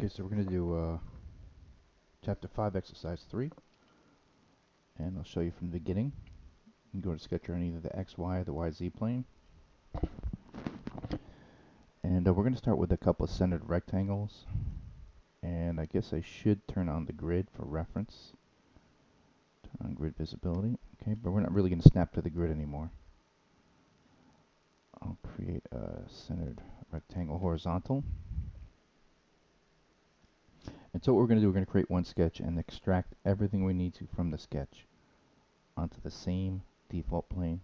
Okay, so we're going to do Chapter 5, Exercise 3, and I'll show you from the beginning. You can go to sketch on either the X, Y, or the YZ plane. And we're going to start with a couple of centered rectangles. And I guess I should turn on the grid for reference. Turn on grid visibility. Okay, but we're not really going to snap to the grid anymore. I'll create a centered rectangle horizontal. And so what we're going to do, we're going to create one sketch and extract everything we need to from the sketch onto the same default plane,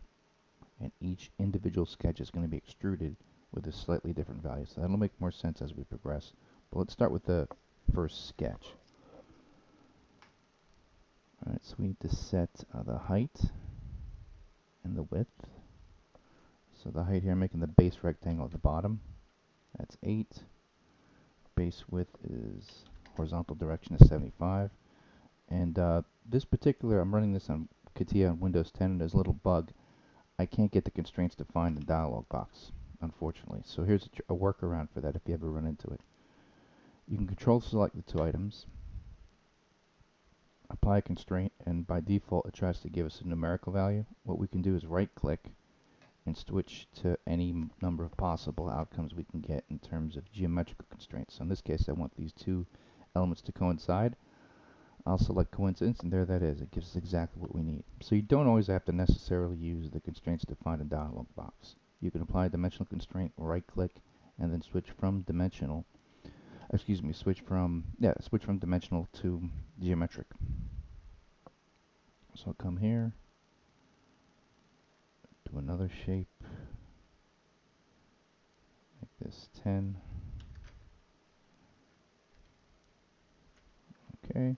and each individual sketch is going to be extruded with a slightly different value. So that'll make more sense as we progress. But let's start with the first sketch. Alright, so we need to set the height and the width. So the height here, I'm making the base rectangle at the bottom. That's 8. Base width is horizontal direction is 75. And this particular, I'm running this on Catia on Windows 10, and there's a little bug. I can't get the constraints defined in the dialog box, unfortunately. So here's a workaround for that if you ever run into it. You can control select the two items, apply a constraint, and by default it tries to give us a numerical value. What we can do is right click and switch to any number of possible outcomes we can get in terms of geometrical constraints. So in this case I want these two elements to coincide. I'll select coincidence, and there that is. It gives us exactly what we need. So you don't always have to necessarily use the constraints defined in the dialog box. You can apply a dimensional constraint, right click, and then switch from dimensional. Switch from dimensional to geometric. So I'll come here, do another shape, make this 10. Okay,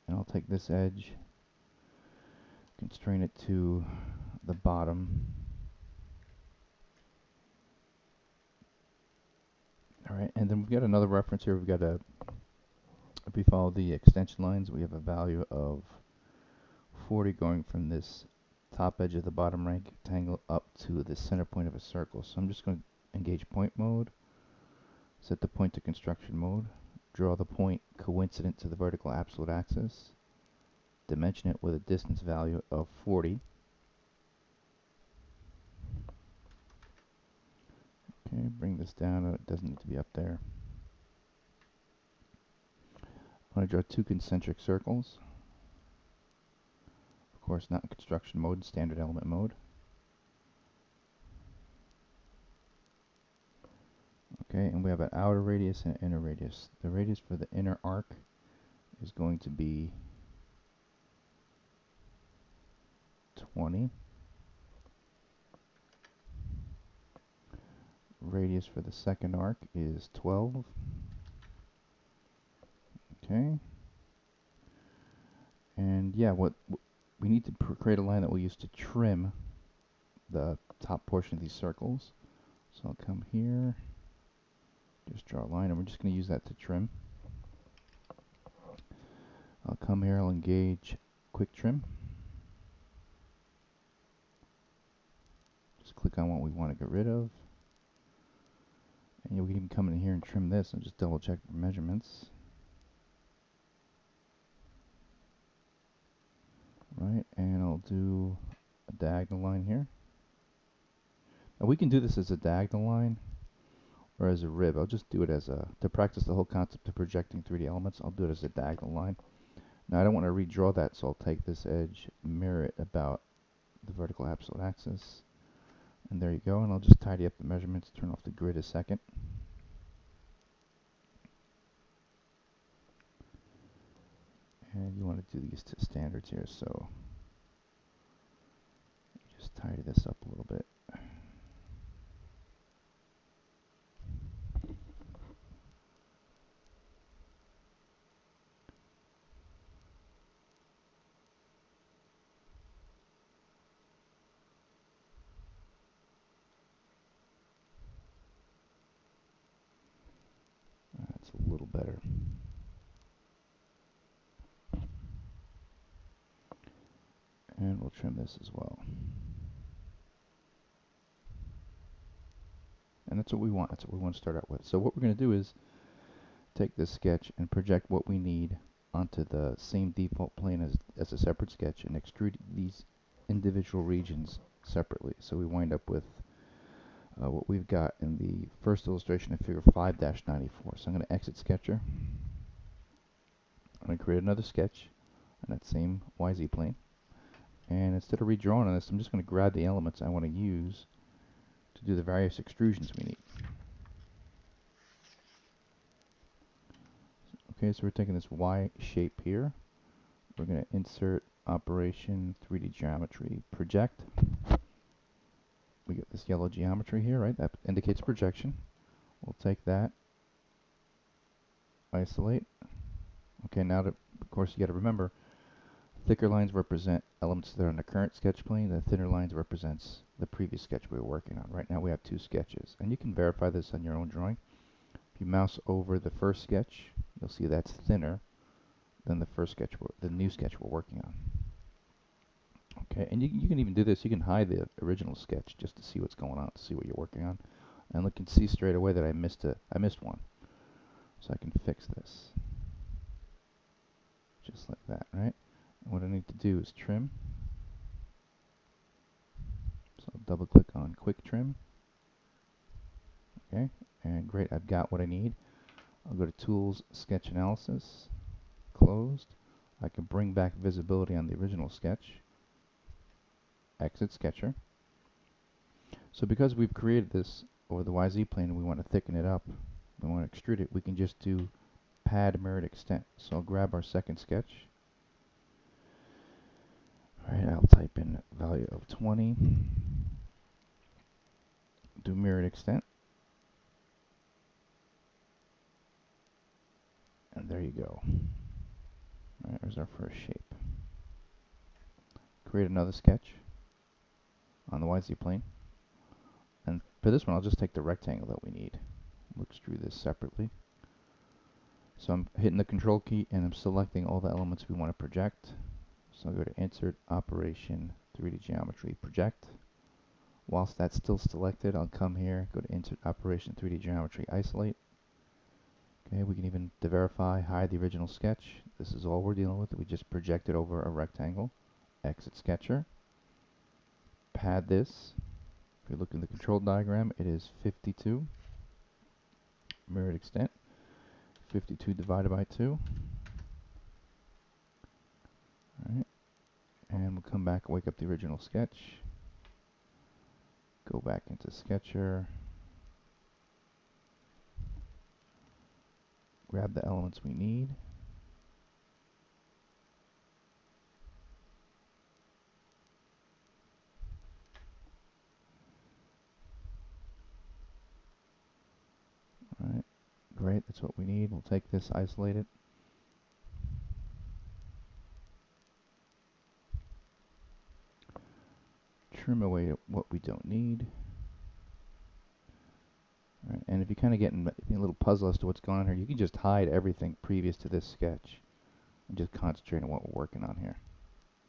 and I'll take this edge, constrain it to the bottom. Alright, and then we've got another reference here. We've got if we follow the extension lines, we have a value of 40 going from this top edge of the bottom rectangle up to the center point of a circle. So I'm just going to engage point mode, set the point to construction mode, draw the point coincident to the vertical absolute axis, dimension it with a distance value of 40. Okay, bring this down. It doesn't need to be up there. I want to draw two concentric circles. Of course, not in construction mode, standard element mode. Okay, and we have an outer radius and an inner radius. The radius for the inner arc is going to be 20. Radius for the second arc is 12. Okay. And yeah, what we need to create a line that we'll use to trim the top portion of these circles. So I'll come here, just draw a line, and we're just going to use that to trim. I'll come here, I'll engage quick trim. Just click on what we want to get rid of. And we can come in here and trim this and just double check the measurements. Right, and I'll do a diagonal line here. Now we can do this as a diagonal line or as a rib. I'll just do it as to practice the whole concept of projecting 3D elements, I'll do it as a diagonal line. Now I don't want to redraw that, so I'll take this edge, mirror it about the vertical absolute axis. And there you go, and I'll just tidy up the measurements, turn off the grid a second. And you want to do these to standards here, so just tidy this up a little bit. That's a little better. And we'll trim this as well. And that's what we want. That's what we want to start out with. So what we're going to do is, take this sketch and project what we need onto the same default plane as a separate sketch and extrude these individual regions separately. So we wind up with what we've got in the first illustration of figure 5-94. So I'm going to exit Sketcher. I'm going to create another sketch on that same YZ plane. And instead of redrawing on this, I'm just going to grab the elements I want to use to do the various extrusions we need. Okay, so we're taking this Y shape here. We're going to insert operation 3D geometry project. We get this yellow geometry here, right? That indicates projection. We'll take that, isolate. Okay, now of course you got to remember, thicker lines represent elements that are on the current sketch plane. The thinner lines represents the previous sketch we were working on. Right now we have two sketches, and you can verify this on your own drawing. If you mouse over the first sketch, you'll see that's thinner than the first sketch, the new sketch we're working on. Okay, and you can even do this. You can hide the original sketch just to see what's going on, to see what you're working on, and look and see straight away that I missed one. So I can fix this, just like that, right? And what I need to do is trim. So I'll double click on Quick Trim. Okay, and great, I've got what I need. I'll go to Tools, Sketch Analysis, Closed. I can bring back visibility on the original sketch. Exit Sketcher. So because we've created this over the YZ plane and we want to thicken it up, we want to extrude it, we can just do Pad Mirrored Extent. So I'll grab our second sketch. Alright, I'll type in value of 20. Do Mirrored Extent. And there you go. Alright, there's our first shape. Create another sketch on the YZ plane. And for this one, I'll just take the rectangle that we need. We'll extrude this separately. So I'm hitting the Control key and I'm selecting all the elements we want to project. So I'll go to Insert, Operation, 3D Geometry, Project. Whilst that's still selected, I'll come here, go to Insert, Operation, 3D Geometry, Isolate. Okay, we can even, to verify, hide the original sketch. This is all we're dealing with. We just projected over a rectangle. Exit Sketcher. Pad this. If you look in the control diagram, it is 52. Mirrored extent. 52 divided by 2. Alright. And we'll come back and wake up the original sketch. Go back into Sketcher. Grab the elements we need. Alright. Great, that's what we need. We'll take this, isolate it. Trim away what we don't need. Right, and if you're kind of getting a little puzzled as to what's going on here, you can just hide everything previous to this sketch and just concentrate on what we're working on here.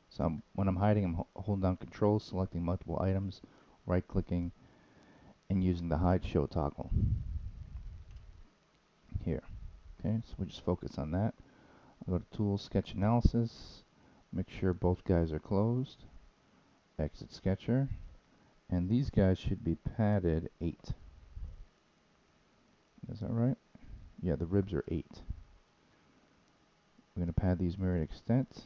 So when I'm hiding, I'm holding down Control, selecting multiple items, right-clicking, and using the Hide Show toggle here. Okay, so we just focus on that. I'll go to Tools, Sketch Analysis, make sure both guys are closed, exit Sketcher, and these guys should be padded 8. Is that right? Yeah, the ribs are 8. We're going to pad these mirrored extent,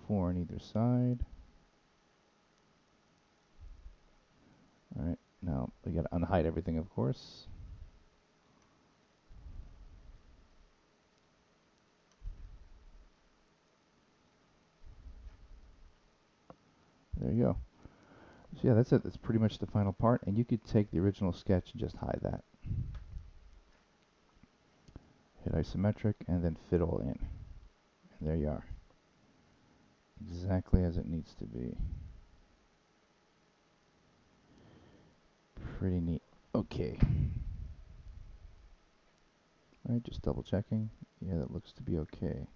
4 on either side. Alright, now we got to unhide everything, of course. There you go. So yeah, that's it. That's pretty much the final part, and you could take the original sketch and just hide that. Hit isometric and then fit all in. And there you are. Exactly as it needs to be. Pretty neat. Okay. Alright, just double checking. Yeah, that looks to be okay.